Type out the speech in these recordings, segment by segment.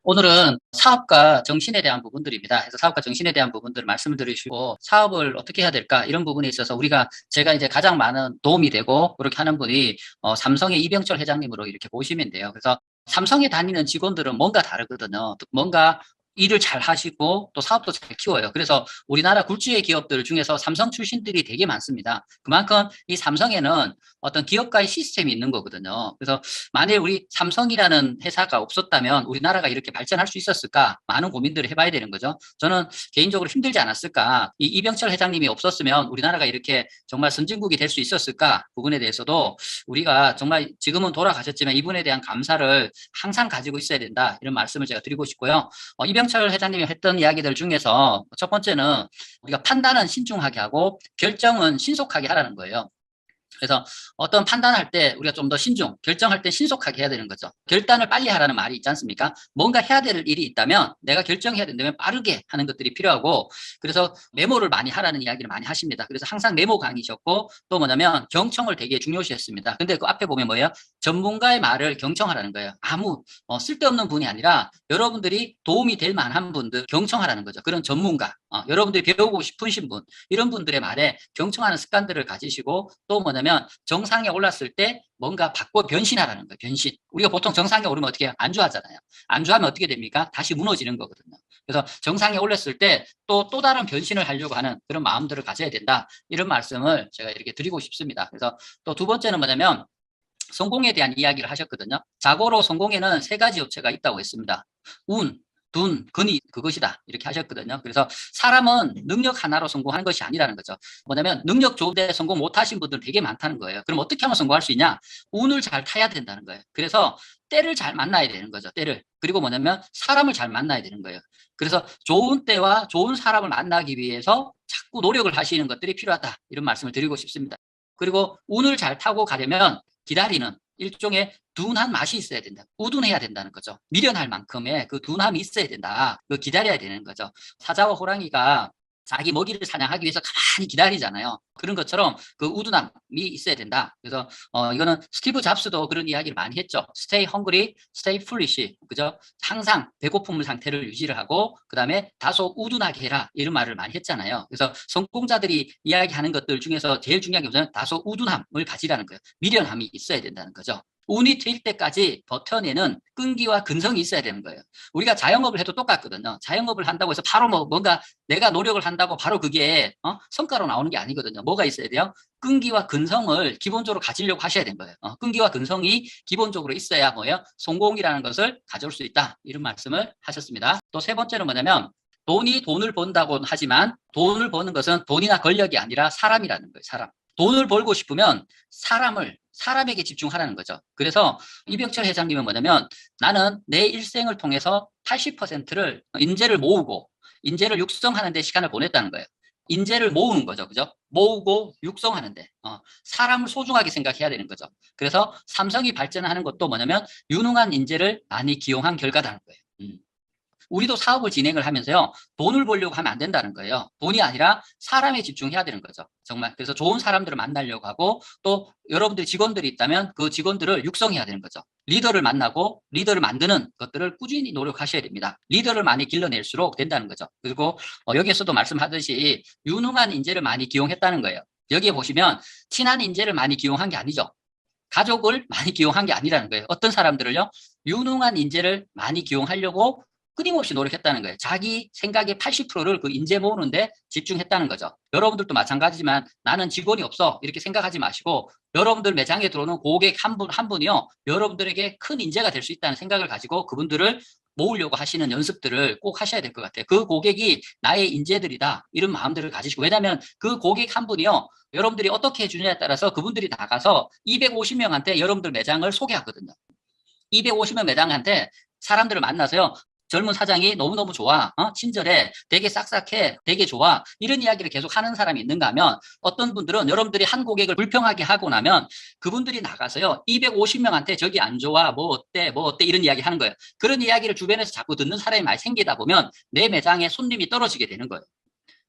오늘은 사업과 정신에 대한 부분들입니다. 그래서 사업과 정신에 대한 부분들을 말씀을 드리시고 사업을 어떻게 해야 될까 이런 부분에 있어서 제가 이제 가장 많은 도움이 되고 그렇게 하는 분이 삼성의 이병철 회장님으로 이렇게 보시면 돼요. 그래서 삼성에 다니는 직원들은 뭔가 다르거든요. 뭔가 일을 잘 하시고 또 사업도 잘 키워요. 그래서 우리나라 굴지의 기업들 중에서 삼성 출신들이 되게 많습니다. 그만큼 이 삼성에는 어떤 기업가의 시스템이 있는 거거든요. 그래서 만일 우리 삼성이라는 회사가 없었다면 우리나라가 이렇게 발전할 수 있었을까? 많은 고민들을 해봐야 되는 거죠. 저는 개인적으로 힘들지 않았을까? 이 이병철 회장님이 없었으면 우리나라가 이렇게 정말 선진국이 될 수 있었을까? 부분에 대해서도 우리가 정말 지금은 돌아가셨지만 이분에 대한 감사를 항상 가지고 있어야 된다. 이런 말씀을 제가 드리고 싶고요. 이병철 회장님이 했던 이야기들 중에서 첫 번째는 우리가 판단은 신중하게 하고 결정은 신속하게 하라는 거예요. 그래서 어떤 판단할 때 우리가 좀 더 결정할 때 신속하게 해야 되는 거죠. 결단을 빨리 하라는 말이 있지 않습니까? 뭔가 해야 될 일이 있다면 내가 결정해야 된다면 빠르게 하는 것들이 필요하고 그래서 메모를 많이 하라는 이야기를 많이 하십니다. 그래서 항상 메모 강의셨고 또 뭐냐면 경청을 되게 중요시했습니다. 근데 그 앞에 보면 뭐예요? 전문가의 말을 경청하라는 거예요. 아무 쓸데없는 분이 아니라 여러분들이 도움이 될 만한 분들 경청하라는 거죠. 그런 전문가, 여러분들이 배우고 싶으신 분 이런 분들의 말에 경청하는 습관들을 가지시고 또 뭐냐면 정상에 올랐을 때 뭔가 바꿔 변신하라는 거예요. 변신. 우리가 보통 정상에 오르면 어떻게 해요? 안주하잖아요. 안주하면 어떻게 됩니까? 다시 무너지는 거거든요. 그래서 정상에 올랐을 때 또 다른 변신을 하려고 하는 그런 마음들을 가져야 된다. 이런 말씀을 제가 이렇게 드리고 싶습니다. 그래서 또 두 번째는 뭐냐면 성공에 대한 이야기를 하셨거든요. 자고로 성공에는 세 가지 요체가 있다고 했습니다. 운, 둔, 근이 그것이다. 이렇게 하셨거든요. 그래서 사람은 능력 하나로 성공하는 것이 아니라는 거죠. 뭐냐면 능력 좋은데 성공 못하신 분들 되게 많다는 거예요. 그럼 어떻게 하면 성공할 수 있냐? 운을 잘 타야 된다는 거예요. 그래서 때를 잘 만나야 되는 거죠. 때를. 그리고 뭐냐면 사람을 잘 만나야 되는 거예요. 그래서 좋은 때와 좋은 사람을 만나기 위해서 자꾸 노력을 하시는 것들이 필요하다. 이런 말씀을 드리고 싶습니다. 그리고 운을 잘 타고 가려면 기다리는 일종의 둔한 맛이 있어야 된다. 우둔해야 된다는 거죠. 미련할 만큼의 그 둔함이 있어야 된다. 그 기다려야 되는 거죠. 사자와 호랑이가 자기 먹이를 사냥하기 위해서 가만히 기다리잖아요. 그런 것처럼 그 우둔함이 있어야 된다. 그래서 이거는 스티브 잡스도 그런 이야기를 많이 했죠. Stay hungry, stay foolish. 그죠? 항상 배고픔 상태를 유지를 하고 그다음에 다소 우둔하게 해라. 이런 말을 많이 했잖아요. 그래서 성공자들이 이야기하는 것들 중에서 제일 중요한 게 뭐냐면 다소 우둔함을 가지라는 거예요. 미련함이 있어야 된다는 거죠. 운이 트일 때까지 버텨내는 끈기와 근성이 있어야 되는 거예요. 우리가 자영업을 해도 똑같거든요. 자영업을 한다고 해서 바로 뭔가 내가 노력을 한다고 바로 그게 성과로 나오는 게 아니거든요. 뭐가 있어야 돼요? 끈기와 근성을 기본적으로 가지려고 하셔야 되는 거예요. 끈기와 근성이 기본적으로 있어야 뭐예요? 성공이라는 것을 가져올 수 있다. 이런 말씀을 하셨습니다. 또 세 번째는 뭐냐면 돈이 돈을 번다고 하지만 돈을 버는 것은 돈이나 권력이 아니라 사람이라는 거예요. 사람. 돈을 벌고 싶으면 사람에게 집중하라는 거죠. 그래서 이병철 회장님은 뭐냐면 나는 내 일생을 통해서 80%를 인재를 모으고 인재를 육성하는 데 시간을 보냈다는 거예요. 인재를 모으는 거죠. 그죠? 모으고 육성하는데 사람을 소중하게 생각해야 되는 거죠. 그래서 삼성이 발전하는 것도 뭐냐면 유능한 인재를 많이 기용한 결과다는 거예요. 우리도 사업을 진행을 하면서요, 돈을 벌려고 하면 안 된다는 거예요. 돈이 아니라 사람에 집중해야 되는 거죠. 정말. 그래서 좋은 사람들을 만나려고 하고, 또 여러분들이 직원들이 있다면 그 직원들을 육성해야 되는 거죠. 리더를 만나고, 리더를 만드는 것들을 꾸준히 노력하셔야 됩니다. 리더를 많이 길러낼수록 된다는 거죠. 그리고 여기에서도 말씀하듯이 유능한 인재를 많이 기용했다는 거예요. 여기에 보시면 친한 인재를 많이 기용한 게 아니죠. 가족을 많이 기용한 게 아니라는 거예요. 어떤 사람들을요, 유능한 인재를 많이 기용하려고 끊임없이 노력했다는 거예요. 자기 생각의 80%를 그 인재 모으는데 집중했다는 거죠. 여러분들도 마찬가지지만 나는 직원이 없어. 이렇게 생각하지 마시고 여러분들 매장에 들어오는 고객 한 분이요. 여러분들에게 큰 인재가 될 수 있다는 생각을 가지고 그분들을 모으려고 하시는 연습들을 꼭 하셔야 될 것 같아요. 그 고객이 나의 인재들이다. 이런 마음들을 가지시고. 왜냐하면 그 고객 한 분이요. 여러분들이 어떻게 해주느냐에 따라서 그분들이 나가서 250명한테 여러분들 매장을 소개하거든요. 250명 매장한테 사람들을 만나서요. 젊은 사장이 너무너무 좋아. 친절해. 되게 싹싹해. 되게 좋아. 이런 이야기를 계속 하는 사람이 있는가 하면 어떤 분들은 여러분들이 한 고객을 불평하게 하고 나면 그분들이 나가서요. 250명한테 저기 안 좋아. 뭐 어때? 뭐 어때? 이런 이야기 하는 거예요. 그런 이야기를 주변에서 자꾸 듣는 사람이 많이 생기다 보면 내 매장에 손님이 떨어지게 되는 거예요.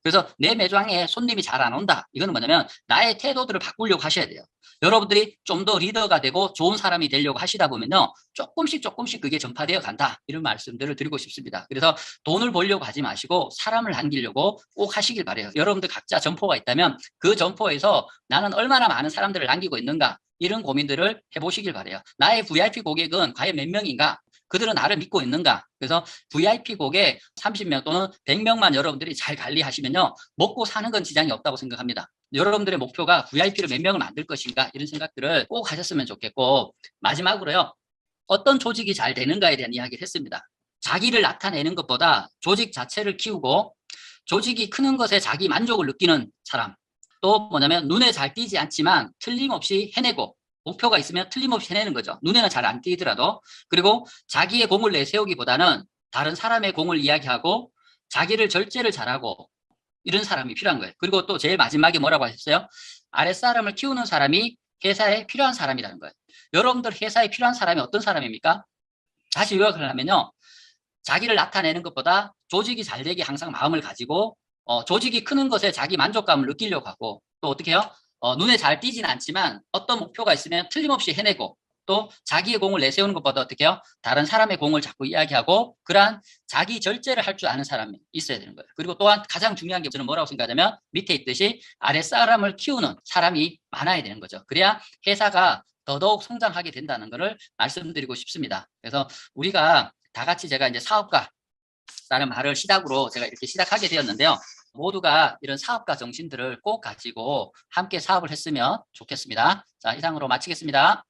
그래서 내 매장에 손님이 잘 안 온다. 이거는 뭐냐면 나의 태도들을 바꾸려고 하셔야 돼요. 여러분들이 좀 더 리더가 되고 좋은 사람이 되려고 하시다 보면요. 조금씩 그게 전파되어 간다. 이런 말씀들을 드리고 싶습니다. 그래서 돈을 벌려고 하지 마시고 사람을 남기려고 꼭 하시길 바래요. 여러분들 각자 점포가 있다면 그 점포에서 나는 얼마나 많은 사람들을 남기고 있는가 이런 고민들을 해보시길 바래요. 나의 VIP 고객은 과연 몇 명인가? 그들은 나를 믿고 있는가? 그래서 VIP 고객 30명 또는 100명만 여러분들이 잘 관리하시면요. 먹고 사는 건 지장이 없다고 생각합니다. 여러분들의 목표가 VIP를 몇 명을 만들 것인가 이런 생각들을 꼭 하셨으면 좋겠고 마지막으로요. 어떤 조직이 잘 되는가에 대한 이야기를 했습니다. 자기를 나타내는 것보다 조직 자체를 키우고 조직이 크는 것에 자기 만족을 느끼는 사람 또 뭐냐면 눈에 잘 띄지 않지만 틀림없이 해내고 목표가 있으면 틀림없이 해내는 거죠. 눈에는 잘 안 띄더라도 그리고 자기의 공을 내세우기보다는 다른 사람의 공을 이야기하고 자기를 절제를 잘하고 이런 사람이 필요한 거예요. 그리고 또 제일 마지막에 뭐라고 하셨어요? 아랫사람을 키우는 사람이 회사에 필요한 사람이라는 거예요. 여러분들 회사에 필요한 사람이 어떤 사람입니까? 다시 요약을 하면요. 자기를 나타내는 것보다 조직이 잘 되게 항상 마음을 가지고 조직이 크는 것에 자기 만족감을 느끼려고 하고 또 어떻게 해요? 눈에 잘 띄진 않지만 어떤 목표가 있으면 틀림없이 해내고 또 자기의 공을 내세우는 것보다 어떻게 해요? 다른 사람의 공을 자꾸 이야기하고 그러한 자기 절제를 할 줄 아는 사람이 있어야 되는 거예요. 그리고 또한 가장 중요한 게 저는 뭐라고 생각하냐면 밑에 있듯이 아랫사람을 키우는 사람이 많아야 되는 거죠. 그래야 회사가 더더욱 성장하게 된다는 것을 말씀드리고 싶습니다. 그래서 우리가 다 같이 제가 이제 사업가라는 말을 시작으로 제가 이렇게 시작하게 되었는데요. 모두가 이런 사업가 정신들을 꼭 가지고 함께 사업을 했으면 좋겠습니다. 자, 이상으로 마치겠습니다.